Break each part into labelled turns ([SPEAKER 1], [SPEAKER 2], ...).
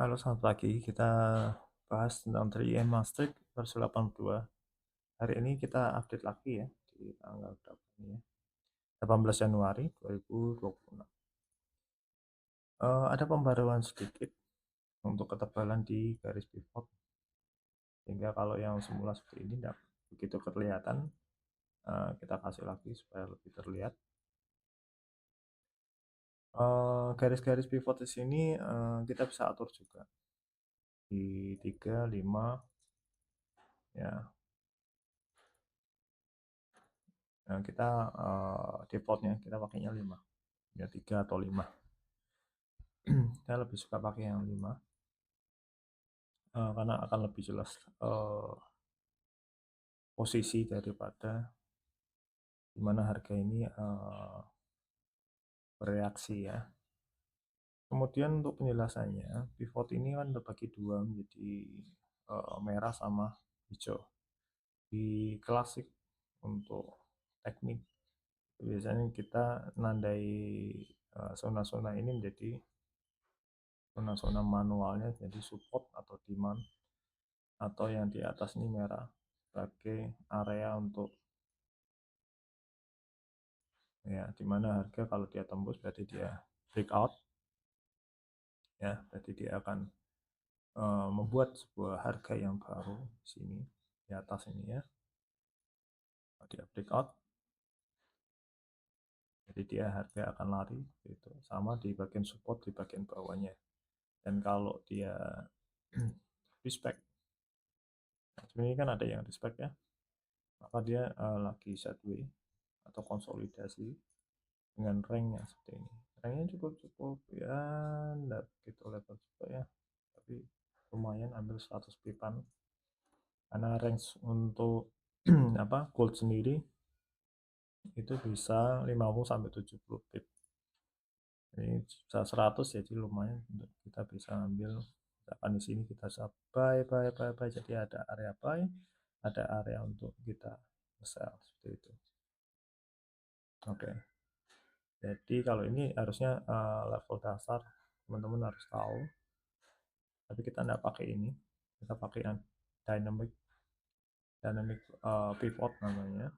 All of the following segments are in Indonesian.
[SPEAKER 1] Halo, selamat pagi. Kita bahas tentang 3M Maastricht versi 82. Hari ini kita update lagi ya di tanggal berapa ini ya? 18 Januari 2026. Ada pembaruan sedikit untuk ketebalan di garis pivot, sehingga kalau yang semula seperti ini tidak begitu kelihatan. Kita kasih lagi supaya lebih terlihat. Garis-garis pivot di sini kita bisa atur juga di 3, 5 ya. Nah, kita defaultnya kita pakainya 5 ya, 3 atau 5. Saya lebih suka pakai yang 5 karena akan lebih jelas posisi daripada dimana harga ini bereaksi ya. Kemudian untuk penjelasannya, pivot ini kan terbagi dua menjadi merah sama hijau. Di klasik untuk teknik biasanya kita nandai zona-zona ini menjadi zona-zona manualnya, jadi support atau demand, atau yang di atas ini merah sebagai area untuk ya, dimana harga kalau dia tembus berarti dia breakout ya, berarti dia akan membuat sebuah harga yang baru di sini di atas ini ya. Kalau dia breakout jadi dia harga akan lari gitu, sama di bagian support di bagian bawahnya. Dan kalau dia respect, nah, sebenarnya kan ada yang respect ya, maka dia lagi sideways atau konsolidasi dengan rank yang seperti ini. Ranknya cukup ya, enggak begitu level juga ya, tapi lumayan, ambil 100 pipan karena range untuk apa gold sendiri itu bisa 50 sampai 70 pip. Ini bisa 100, jadi lumayan untuk kita bisa ambil. Misalkan di sini kita bisa buy, jadi ada area buy, ada area untuk kita sell seperti itu. Oke. Jadi kalau ini harusnya level dasar teman-teman harus tahu. Tapi kita tidak pakai ini, kita pakai yang dynamic pivot namanya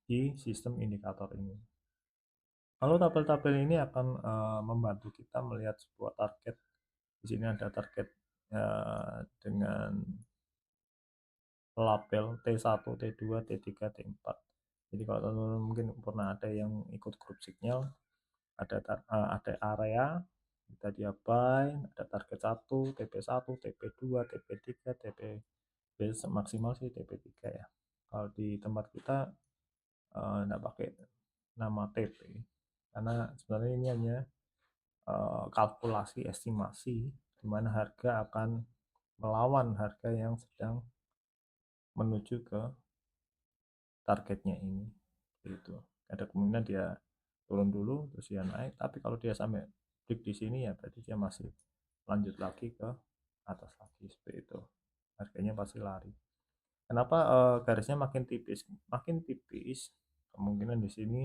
[SPEAKER 1] di sistem indikator ini. Lalu tabel-tabel ini akan membantu kita melihat sebuah target. Di sini ada target dengan label T1, T2, T3, T4. Jadi kalau teman-teman mungkin pernah ada yang ikut grup signal, ada area, kita dia buy, ada target 1, TP1, TP2, TP3, TP maksimal sih TP3 ya. Kalau di tempat kita enggak pakai nama TP, karena sebenarnya ini hanya kalkulasi estimasi di mana harga akan melawan harga yang sedang menuju ke targetnya ini. Itu ada kemungkinan dia turun dulu terus dia naik, tapi kalau dia sampai break di sini ya berarti dia masih lanjut lagi ke atas lagi seperti itu. Harganya pasti lari. Kenapa garisnya makin tipis? Makin tipis kemungkinan di sini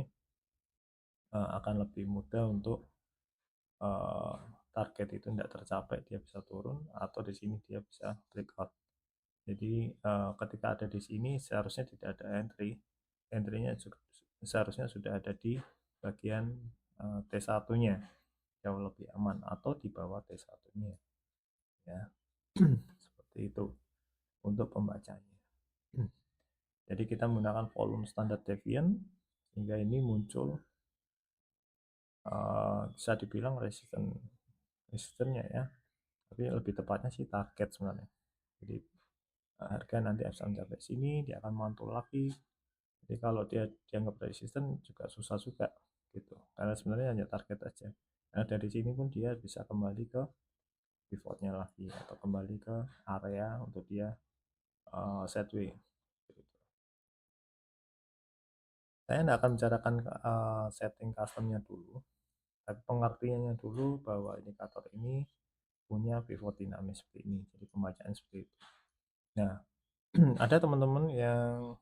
[SPEAKER 1] akan lebih mudah untuk target itu tidak tercapai, dia bisa turun, atau di sini dia bisa breakout. Jadi ketika ada di sini seharusnya tidak ada entry-nya seharusnya sudah ada di bagian T1-nya, jauh lebih aman, atau di bawah T1-nya ya. Seperti itu untuk pembacanya. Jadi kita menggunakan volume standard deviant sehingga ini muncul bisa dibilang resistennya ya, tapi lebih tepatnya sih target sebenarnya. Jadi harga nanti bisa mencapai sini, dia akan mantul lagi. Jadi kalau dia dianggap resisten juga susah juga gitu, karena sebenarnya hanya target aja. Nah dari sini pun dia bisa kembali ke pivotnya lagi atau kembali ke area untuk dia sideways. Saya tidak akan bicarakan setting customnya dulu, tapi pengertiannya dulu bahwa indikator ini punya pivot dinamis seperti ini, jadi pembacaan seperti itu. Nah, ada teman-teman yang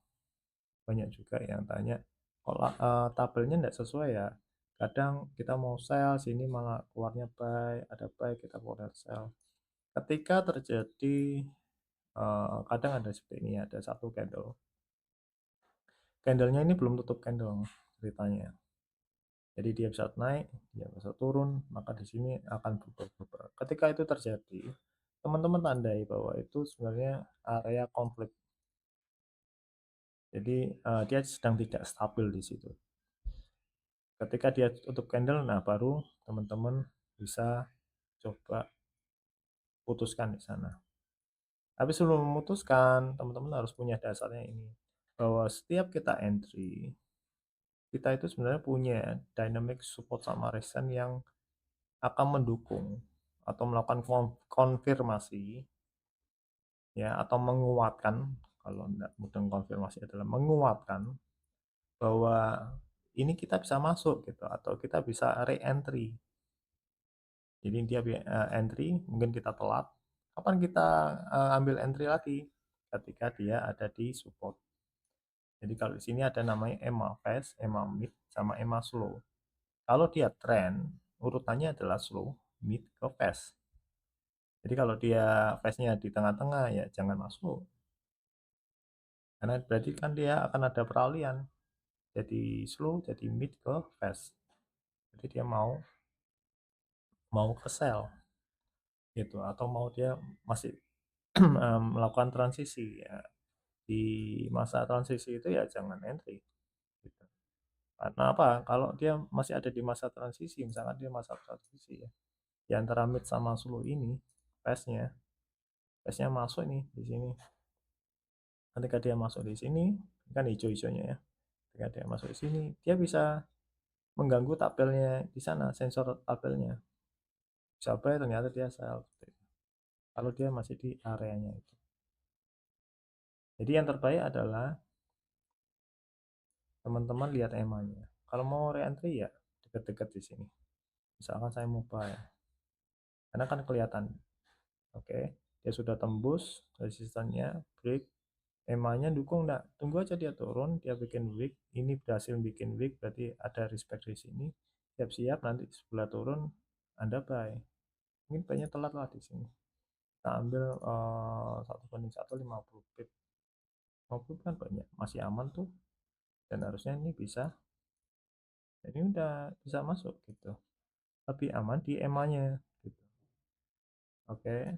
[SPEAKER 1] banyak juga yang tanya, kalau tabelnya tidak sesuai ya, Kadang kita mau sell, sini malah keluarnya buy, ada buy kita keluar sell. Ketika terjadi kadang ada seperti ini, ada satu candle. Candlenya ini belum tutup candle ceritanya. Jadi dia bisa naik, dia bisa turun, maka di sini akan berubah-ubah. Ketika itu terjadi, teman-teman tandai bahwa itu sebenarnya area konflik. Jadi dia sedang tidak stabil di situ. Ketika dia tutup candle, nah baru teman-teman bisa coba putuskan di sana. Tapi sebelum memutuskan, teman-teman harus punya dasarnya ini, bahwa setiap kita entry, kita itu sebenarnya punya dynamic support sama resistance yang akan mendukung atau melakukan konfirmasi ya, atau menguatkan, kalau tidak mudah konfirmasi adalah menguatkan bahwa ini kita bisa masuk gitu, atau kita bisa re-entry. Jadi dia entry, mungkin kita telat, kapan kita ambil entry lagi? Ketika dia ada di support. Jadi kalau di sini ada namanya EMA fast, EMA mid, sama EMA slow. Kalau dia trend, urutannya adalah slow, mid ke fast. Jadi kalau dia fast-nya di tengah-tengah, ya jangan masuk. Karena berarti kan dia akan ada peralihan. Jadi slow, jadi mid ke fast. Jadi dia mau ke sell gitu, atau mau dia masih melakukan transisi ya. Di masa transisi itu ya jangan entry gitu. Karena apa? Kalau dia masih ada di masa transisi, misalkan dia masa transisi ya, di antara mid sama slow ini, fast-nya masuk nih di sini. Ketika dia masuk di sini, kan hijau-hijaunya ya. Ketika dia masuk di sini, dia bisa mengganggu tabelnya di sana, sensor tabelnya. Bisa buy, ternyata dia sell. Kalau dia masih di areanya itu. Jadi yang terbaik adalah teman-teman lihat EMA-nya. Kalau mau re-entry ya dekat-dekat di sini. Misalkan saya mau buy, karena kan kelihatan, oke, dia sudah tembus resistannya, break, EMA-nya dukung enggak? Tunggu aja dia turun, dia bikin wick, ini berhasil bikin wick, berarti ada respect di sini. Siap-siap nanti sebelah turun Anda buy. Mungkin banyak telat lah di sini. Kita ambil 1 banding 1, 50 pip. 50 kan banyak, masih aman tuh. Dan harusnya ini bisa, jadi udah bisa masuk gitu. Lebih aman di EMA-nya gitu. Oke,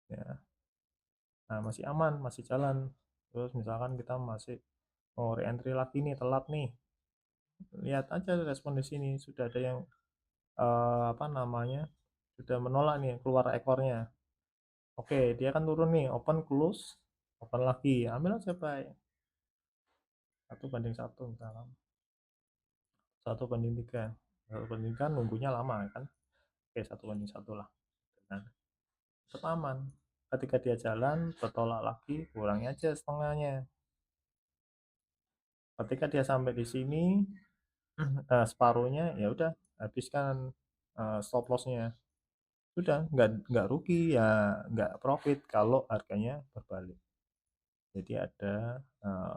[SPEAKER 1] ya. Nah, masih aman, masih jalan. Terus misalkan kita masih mau re-entry lagi nih, telat nih. Lihat aja respon di sini, sudah ada yang apa namanya? Sudah menolak nih, keluar ekornya. Oke, dia kan turun nih, open close, open lagi. Ambil aja baik. 1 banding 1 misalkan. 1 banding 3. 1 banding 3 nunggunya lama kan. Oke, 1 banding 1 lah. Dan tetap aman. Ketika dia jalan, bertolak lagi, kurangnya aja setengahnya. Ketika dia sampai di sini, separuhnya ya udah habiskan stop lossnya. Sudah nggak rugi ya, nggak profit kalau harganya berbalik. Jadi ada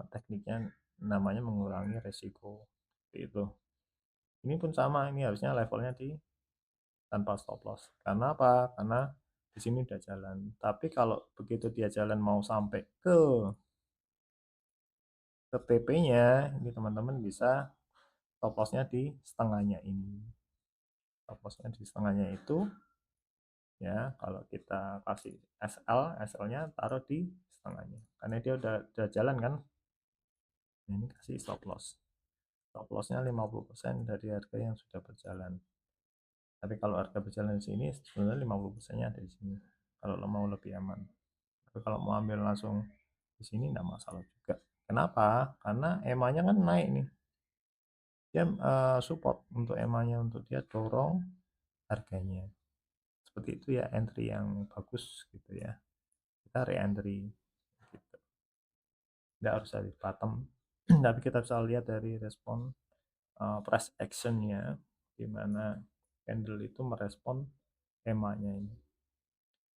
[SPEAKER 1] tekniknya, namanya mengurangi resiko itu. Ini pun sama, ini harusnya levelnya di tanpa stop loss. Karena apa? Karena di sini udah jalan. Tapi kalau begitu dia jalan mau sampai ke TP-nya, ini teman-teman bisa stop loss-nya di setengahnya ini. Stop loss-nya di setengahnya itu ya, kalau kita kasih SL-nya taruh di setengahnya. Karena dia udah jalan kan. Nah, ini kasih stop loss. Stop loss-nya 50% dari harga yang sudah berjalan. Tapi kalau harga berjalan di sini sebenarnya 50%-nya ada di sini. Kalau mau lebih aman. Tapi kalau mau ambil langsung di sini enggak masalah juga. Kenapa? Karena EMA-nya kan naik nih. Dia support untuk EMA-nya, untuk dia dorong harganya. Seperti itu ya, entry yang bagus gitu ya. Kita re-entry gitu. Tidak harus dari bottom, tapi kita bisa lihat dari respon price actionnya, di mana candle itu merespon EMA-nya ini.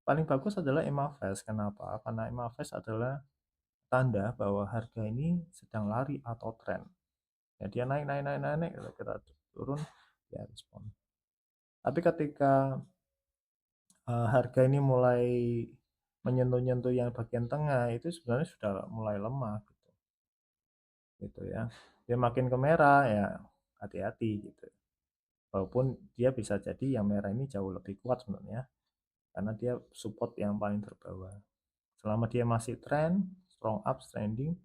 [SPEAKER 1] Paling bagus adalah EMA fast. Kenapa? Karena EMA fast adalah tanda bahwa harga ini sedang lari atau tren. Ya dia naik naik naik naik, naik kita turun, ya respon. Tapi ketika harga ini mulai menyentuh-nyentuh yang bagian tengah, itu sebenarnya sudah mulai lemah gitu ya. Dia makin ke merah ya hati-hati gitu. Walaupun dia bisa jadi yang merah ini jauh lebih kuat sebenarnya, karena dia support yang paling terbawah. Selama dia masih trend strong up trending,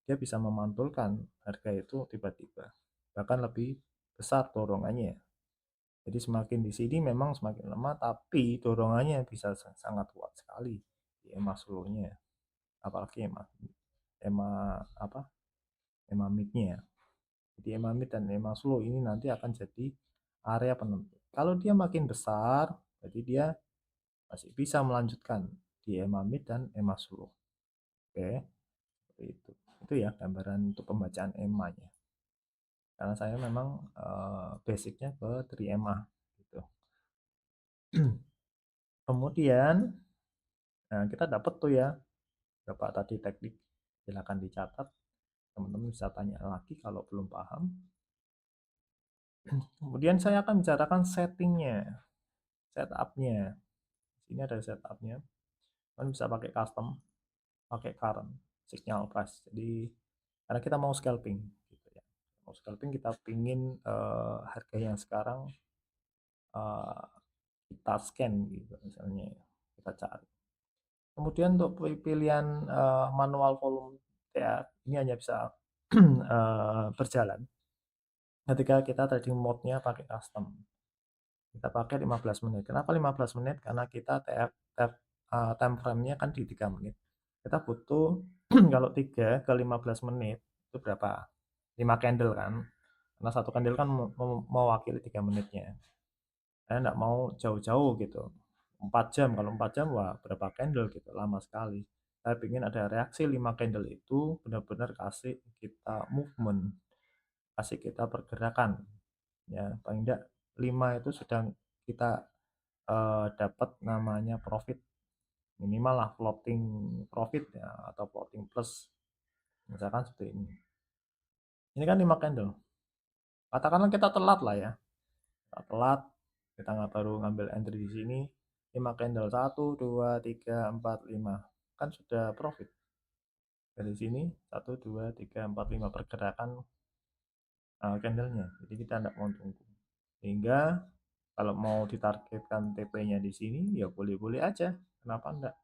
[SPEAKER 1] dia bisa memantulkan harga itu tiba-tiba, bahkan lebih besar dorongannya. Jadi semakin di sini memang semakin lemah, tapi dorongannya bisa sangat kuat sekali di EMA seluruhnya, apalagi EMA apa EMA midnya. Jadi EMA mid dan EMA slow ini nanti akan jadi area penentu. Kalau dia makin besar, jadi dia masih bisa melanjutkan di EMA mid dan EMA slow. Oke, seperti itu. Itu ya gambaran untuk pembacaan EMA-nya. Karena saya memang basicnya ke 3MA gitu. Kemudian kita dapat tuh ya berapa tadi teknik, silahkan dicatat, teman-teman bisa tanya lagi kalau belum paham. Kemudian saya akan bicarakan settingnya, setupnya. Ini ada setupnya, kan bisa pakai custom, pakai current, signal price. Jadi karena kita mau scalping gitu ya, mau scalping kita pingin harga yang sekarang uh, kita scan gitu misalnya, kita cari. Kemudian untuk pilihan manual volume ya, ini hanya bisa berjalan ketika kita trading mode-nya pakai custom. Kita pakai 15 menit. Kenapa 15 menit? Karena kita time frame-nya kan di 3 menit. Kita butuh kalau 3 ke 15 menit itu berapa? 5 candle kan. Karena satu candle kan mewakili 3 menitnya. Saya nggak mau jauh-jauh gitu. 4 jam, kalau 4 jam wah berapa candle gitu, lama sekali. Saya ingin ada reaksi 5 candle itu benar-benar kasih kita movement, kasih kita pergerakan ya, paling tidak 5 itu sudah kita dapat namanya profit minimal lah, floating profit ya, atau floating plus misalkan seperti ini kan 5 candle, katakanlah kita telat lah ya, kita telat, kita nggak baru ngambil entry di sini 5 candle 1 2 3 4 5, kan sudah profit dari sini 1 2 3 4 5 pergerakan candlenya. Jadi kita tidak mau tunggu, sehingga kalau mau ditargetkan TP-nya di sini ya boleh-boleh aja, kenapa enggak.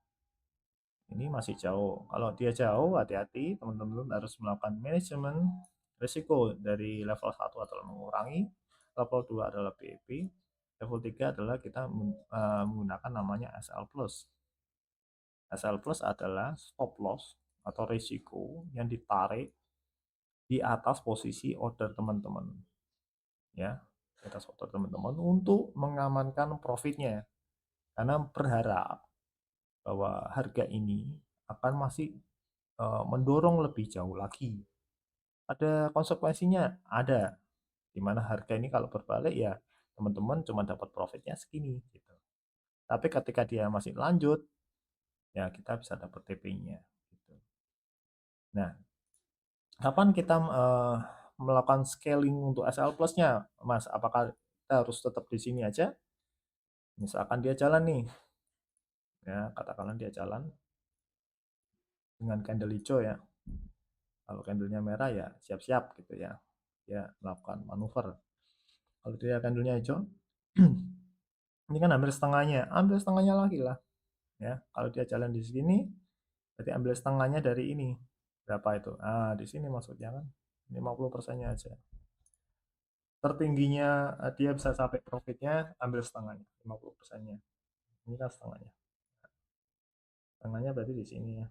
[SPEAKER 1] Ini masih jauh, kalau dia jauh hati-hati, teman-teman harus melakukan manajemen risiko dari level 1 adalah mengurangi, level 2 adalah BEP, level 3 adalah kita menggunakan namanya SL plus. SL plus adalah stop loss atau risiko yang ditarik di atas posisi order teman-teman ya, di atas order teman-teman untuk mengamankan profitnya, karena berharap bahwa harga ini akan masih mendorong lebih jauh lagi. Ada konsekuensinya, ada, dimana harga ini kalau berbalik ya teman-teman cuma dapat profitnya segini gitu. Tapi ketika dia masih lanjut ya kita bisa dapat TP-nya gitu. Nah, kapan kita melakukan scaling untuk SL plus-nya, Mas? Apakah kita harus tetap di sini aja? Misalkan dia jalan nih, ya katakanlah dia jalan dengan candle hijau ya. Kalau candlenya merah ya siap-siap gitu ya, dia melakukan manuver. Kalau dia candlenya hijau, ini kan ambil setengahnya lagi lah ya. Kalau dia jalan di sini, berarti ambil setengahnya dari ini, berapa itu? Di sini maksudnya kan 50%-nya aja. Tertingginya dia bisa sampai profitnya, ambil setengahnya 50%-nya. Ini kan setengahnya, setengahnya berarti di sini ya.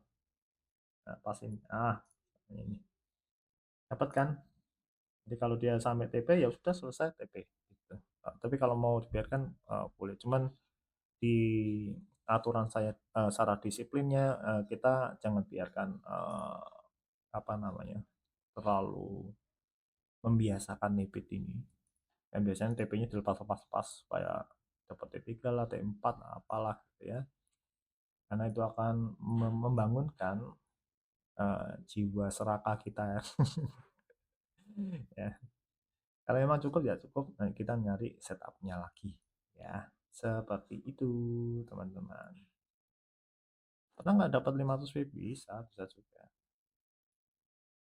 [SPEAKER 1] Nah, pas ini ini dapat kan. Jadi kalau dia sampai TP ya sudah selesai TP gitu. Tapi kalau mau dibiarkan boleh, cuman di aturan saya secara disiplinnya kita jangan biarkan apa namanya terlalu membiasakan nipit ini. Dan biasanya TP-nya dilepas-lepas supaya dapat T3 lah, T4 apalah gitu ya. Karena itu akan membangunkan jiwa serakah kita ya. Ya, kalau memang cukup ya cukup, nah kita nyari setupnya lagi ya, seperti itu teman-teman. Pernah nggak dapat 500 VIP? Bisa, bisa juga.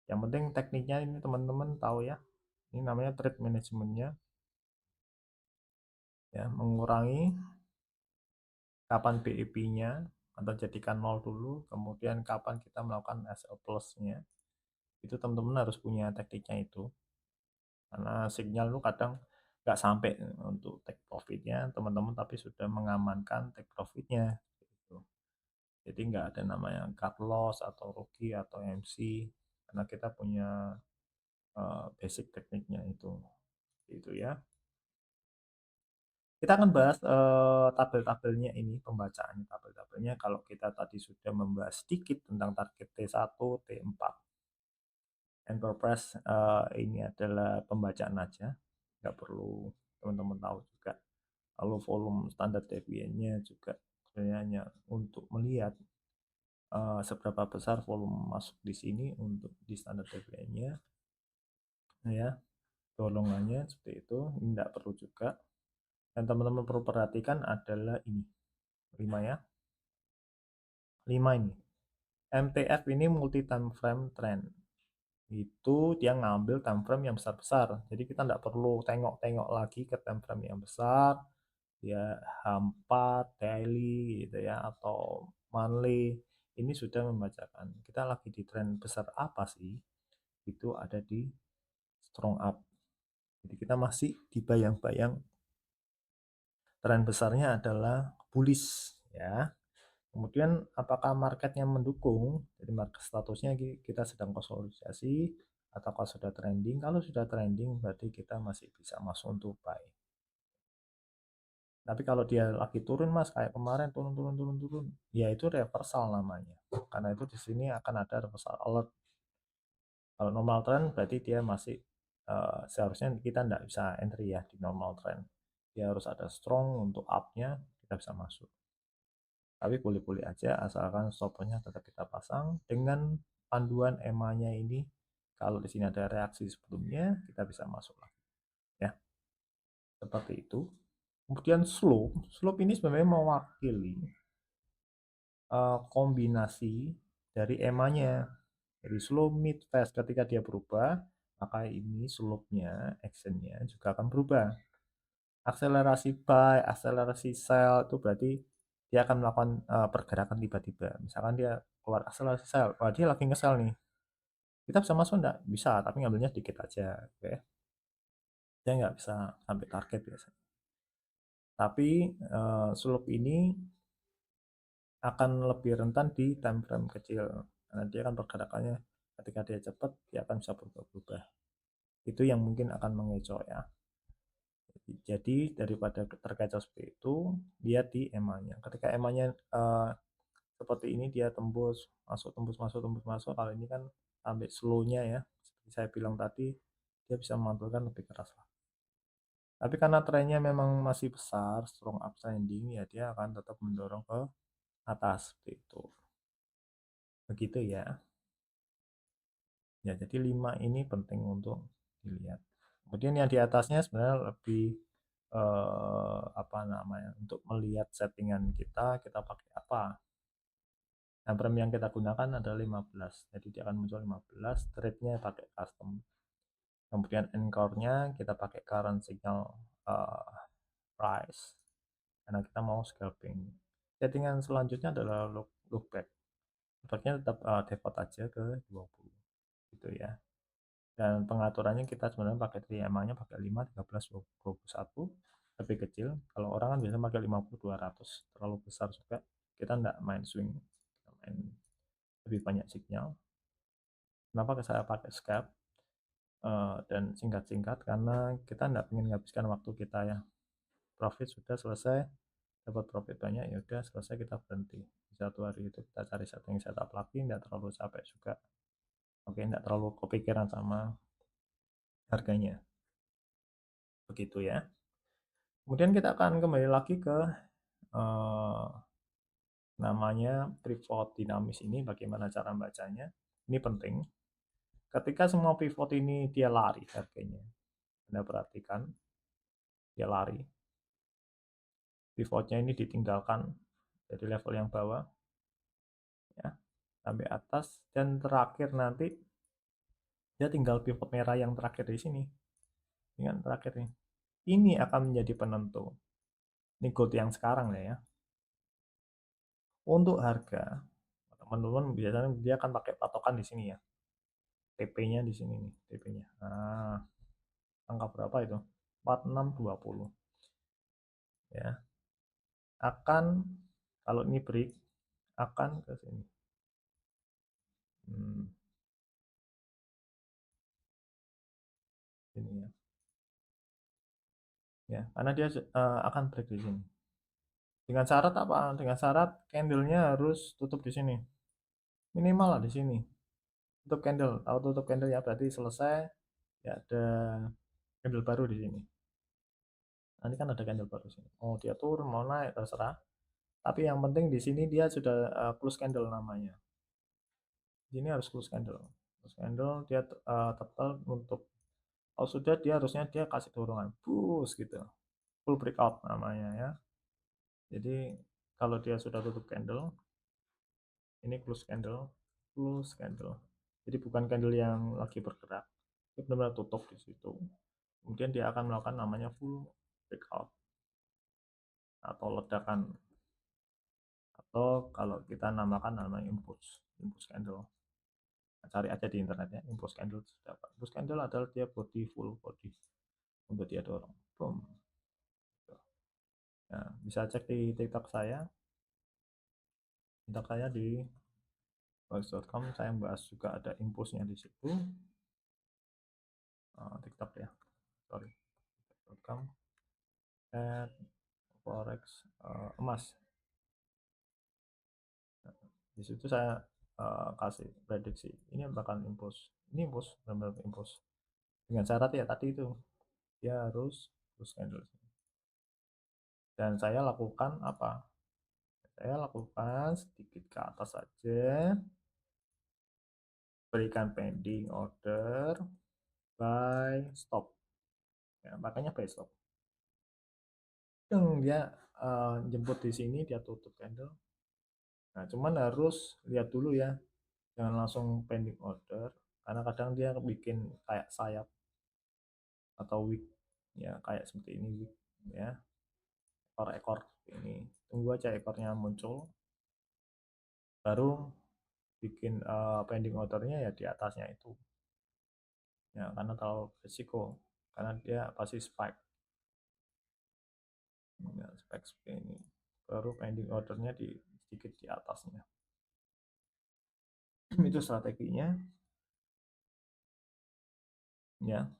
[SPEAKER 1] Yang penting tekniknya ini teman-teman tahu ya, ini namanya trade manajemennya ya, mengurangi kapan BIP-nya atau jadikan nol dulu, kemudian kapan kita melakukan SL plus-nya. Itu teman-teman harus punya tekniknya itu, karena signal lu kadang nggak sampai untuk take profitnya teman-teman, tapi sudah mengamankan take profitnya gitu. Jadi nggak ada namanya cut loss atau rugi atau MC, karena kita punya basic tekniknya itu ya. Kita akan bahas tabel-tabelnya ini, pembacaan tabel-tabelnya. Kalau kita tadi sudah membahas sedikit tentang target T1, T4, Enterprise, ini adalah pembacaan aja, nggak perlu teman-teman tahu juga. Lalu volume standar deviannya juga sebenarnya hanya untuk melihat seberapa besar volume masuk di sini untuk di standar deviannya ya, golongannya seperti itu. Ini tidak perlu juga. Dan teman-teman perlu perhatikan adalah ini 5 ya, 5 ini MTF ini multi time frame trend. Itu dia ngambil time frame yang besar-besar, jadi kita tidak perlu tengok-tengok lagi ke time frame yang besar ya, H4 daily gitu ya, atau monthly. Ini sudah membacakan kita lagi di tren besar apa sih, itu ada di strong up. Jadi kita masih dibayang-bayang tren besarnya adalah bullish ya. Kemudian apakah marketnya mendukung? Jadi market statusnya kita sedang konsolidasi atau kalau sudah trending. Kalau sudah trending berarti kita masih bisa masuk untuk buy. Tapi kalau dia lagi turun mas, kayak kemarin turun turun turun turun, ya itu reversal namanya. Karena itu di sini akan ada reversal alert. Kalau normal trend berarti dia masih seharusnya kita tidak bisa entry ya di normal trend. Dia harus ada strong untuk up-nya, kita bisa masuk. Tapi boleh-boleh aja asalkan stop-nya tetap kita pasang dengan panduan EMA-nya ini. Kalau di sini ada reaksi sebelumnya, kita bisa masuk lagi ya, seperti itu. Kemudian slope ini sebenarnya mewakili kombinasi dari EMA-nya. Jadi slope, mid, fast ketika dia berubah, maka ini slope-nya, action-nya juga akan berubah. Akselerasi buy, akselerasi sell itu berarti dia akan melakukan pergerakan tiba-tiba. Misalkan dia keluar akselerasi sell, wah dia lagi nge-sell nih. Kita bisa masuk enggak? Bisa, tapi ngambilnya sedikit aja. Oke. Dia nggak bisa sampai target biasanya. Tapi slope ini akan lebih rentan di time frame kecil. Karena dia kan pergerakannya ketika dia cepat, dia akan bisa berubah-ubah. Itu yang mungkin akan mengecoh ya. Jadi daripada terkecoh seperti itu, lihat di EMA-nya. Ketika EMA-nya seperti ini, dia tembus masuk, tembus masuk, tembus masuk. Kalau ini kan sampai slow-nya ya, seperti saya bilang tadi, dia bisa memantulkan lebih keras lah. Tapi karena trennya memang masih besar, strong uptrending, ya dia akan tetap mendorong ke atas seperti itu. Begitu ya. Ya, jadi 5 ini penting untuk dilihat. Kemudian yang di atasnya sebenarnya lebih apa namanya, untuk melihat settingan kita pakai apa. Nah, frame yang kita gunakan adalah 15. Jadi dia akan muncul 15, trade-nya pakai custom. Kemudian anchor-nya kita pakai current signal price karena kita mau scalping. Settingan selanjutnya adalah look back. Look-backnya tetap default aja ke 20 gitu ya. Dan pengaturannya kita sebenarnya pakai TMA-nya pakai 5, 13, 21, lebih kecil. Kalau orang kan biasanya pakai 50, 200, terlalu besar juga. Kita enggak main swing, kita main lebih banyak signal. Kenapa saya pakai scalp dan singkat-singkat? Karena kita enggak ingin menghabiskan waktu kita ya. Profit sudah selesai, dapat profit banyak, ya udah selesai kita berhenti. Di satu hari itu kita cari setting setup lagi, enggak terlalu capek juga. Oke, enggak terlalu kepikiran sama harganya. Begitu ya. Kemudian kita akan kembali lagi ke namanya pivot dinamis ini, bagaimana cara membacanya. Ini penting. ketika semua pivot ini dia lari harganya, Anda perhatikan dia lari, pivotnya ini ditinggalkan dari level yang bawah ya sampai atas, dan terakhir nanti dia tinggal pivot merah yang terakhir di sini, dengan terakhir nih, ini akan menjadi penentu. Ini gold yang sekarang ya. Untuk harga teman-teman biasanya dia akan pakai patokan di sini ya, TP-nya di sini nih, TP-nya. Nah, angka berapa itu? 4620 ya. Akan kalau ini break akan ke sini. Sini ya. Ya, karena dia akan break di sini. Dengan syarat apa? Dengan syarat candlenya harus tutup di sini. Minimal lah di sini. Tutup candle. Tahu tutup candle ya, berarti selesai. Ya ada candle baru di sini. Nanti kan ada candle baru di sini. Oh, dia turun mau naik terserah. Tapi yang penting di sini dia sudah close candle namanya. Di sini harus close candle. Close candle dia total untuk, oh sudah, dia harusnya dia kasih dorongan boost gitu. Full breakout namanya ya. Jadi kalau dia sudah tutup candle, ini close candle, close candle. Jadi bukan candle yang lagi bergerak, dia benar-benar tutup di situ. Kemudian dia akan melakukan namanya full breakout atau ledakan, atau kalau kita namakan namanya impulse candle. Nah, cari aja di internet ya, impulse candle sudah apa. Impulse candle adalah dia body, full body untuk dia dorong. Boom. Nah, bisa cek di TikTok saya. TikTok saya di forex.com, saya membahas juga ada impulsnya di situ. TikTok ya, sorry, TikTok.com at forex emas. Di situ saya kasih prediksi ini bakal impuls, ini impuls, benar-benar impuls, dengan syarat ya tadi itu dia harus terus candle. Dan saya lakukan apa, saya lakukan sedikit ke atas saja, berikan pending order, buy stop ya, makanya buy stop. Dia jemput di sini, dia tutup candle. Nah cuman harus lihat dulu ya, jangan langsung pending order, karena kadang dia bikin kayak sayap atau wig ya, kayak seperti ini wig ya, ekor-ekor ini. Tunggu aja ekornya muncul, baru bikin pending ordernya ya di atasnya itu ya, karena terlalu risiko, karena dia pasti spike ya, spike seperti ini, baru pending ordernya di sedikit di atasnya. Itu strateginya ya.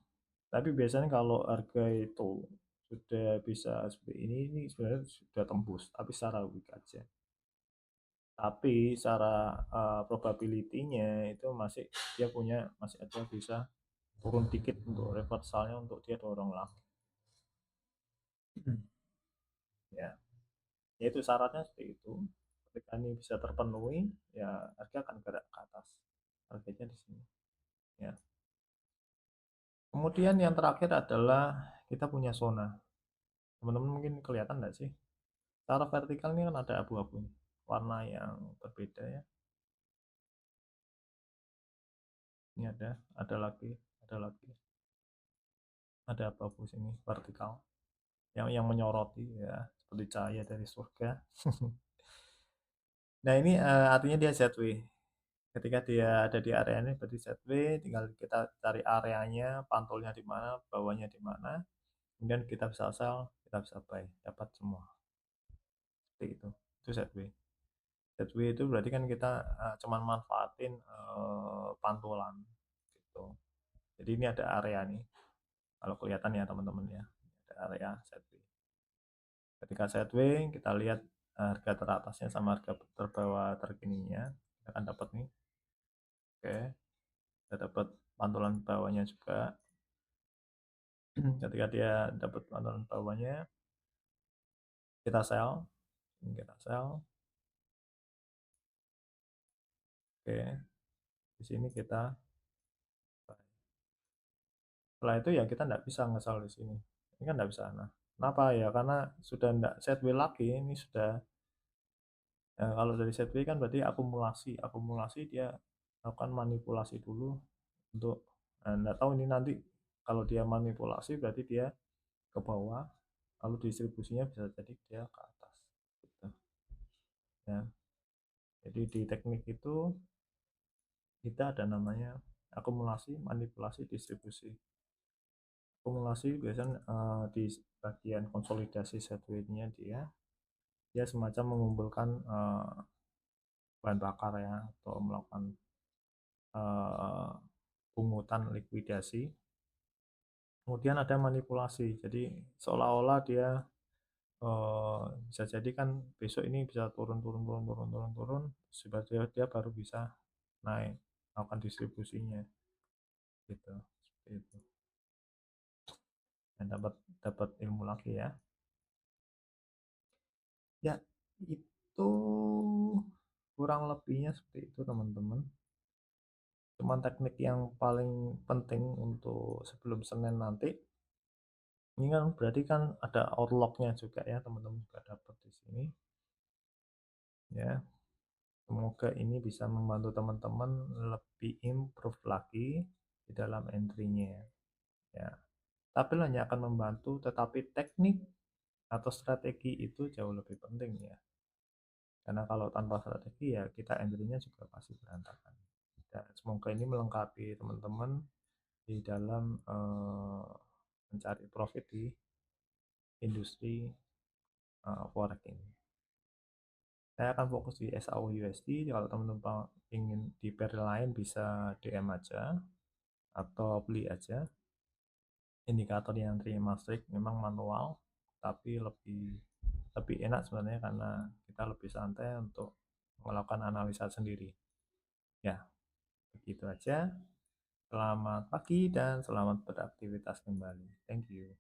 [SPEAKER 1] Tapi biasanya kalau harga itu sudah bisa seperti ini sebenarnya sudah tembus, tapi secara week aja. Tapi secara probability-nya itu masih, dia punya masih ada bisa turun dikit untuk reversalnya, untuk dia dorong lagi. Ya, yaitu syaratnya seperti itu. Ketika ini bisa terpenuhi, ya harga akan gerak ke atas. Harganya di sini. Ya. Kemudian yang terakhir adalah kita punya zona. Teman-teman mungkin kelihatan nggak sih? Secara vertikal ini kan ada abu-abu nih, warna yang berbeda ya. Ini ada lagi, ada lagi, ada abu-abu sini vertikal yang menyoroti ya, seperti cahaya dari surga. Nah ini artinya dia ZW. Ketika dia ada di area ini berarti ZW, tinggal kita cari areanya, pantulnya di mana, bawahnya di mana, kemudian kita bisa sell, kita bisa buy, dapat semua. Seperti itu ZW. ZW itu berarti kan kita cuman manfaatin pantulan gitu. Jadi ini ada area nih, kalau kelihatan ya teman-teman ya, ada area ZW. Ketika sideways kita lihat harga teratasnya sama harga terbawah terkininya, kita akan dapat nih. Oke, kita dapat pantulan bawahnya juga. Ketika dia dapat pantulan bawahnya, kita sell, kita sell. Oke, di sini kita Setelah itu ya kita nggak bisa ngesal di sini. Ini kan nggak bisa. Nah, kenapa ya? Karena sudah nggak set way lagi. Ini sudah kalau dari set way kan berarti akumulasi. Akumulasi dia lakukan manipulasi dulu untuk nggak tahu ini nanti kalau dia manipulasi berarti dia ke bawah, lalu distribusinya bisa jadi dia ke atas. Gitu. Ya. Jadi di teknik itu kita ada namanya akumulasi, manipulasi, distribusi. Akumulasi biasanya di bagian konsolidasi setway-nya dia semacam mengumpulkan bahan bakar ya atau melakukan uh, pungutan likuidasi. Kemudian ada manipulasi, jadi seolah-olah dia bisa jadi kan besok ini bisa turun turun turun turun turun turun, sebab dia baru bisa naik, melakukan distribusinya gitu, seperti itu. Dan dapat dapat ilmu lagi ya. Ya, itu kurang lebihnya seperti itu teman-teman. Cuman teknik yang paling penting untuk sebelum Senin nanti, ini kan berarti kan ada outlooknya juga ya teman-teman juga dapat di sini. Ya, semoga ini bisa membantu teman-teman lebih improve lagi di dalam entry-nya. Ya, tapi hanya akan membantu, tetapi teknik atau strategi itu jauh lebih penting ya. Karena kalau tanpa strategi ya kita entry-nya juga pasti berantakan. Dan semoga ini melengkapi teman-teman di dalam mencari profit di industri forex ini. Saya akan fokus di SAU USD. Kalau teman-teman ingin di pair lain bisa DM aja atau beli aja. Indikator yang terima strik memang manual, tapi lebih enak sebenarnya karena kita lebih santai untuk melakukan analisa sendiri. Ya, begitu aja. Selamat pagi dan selamat beraktivitas kembali. Thank you.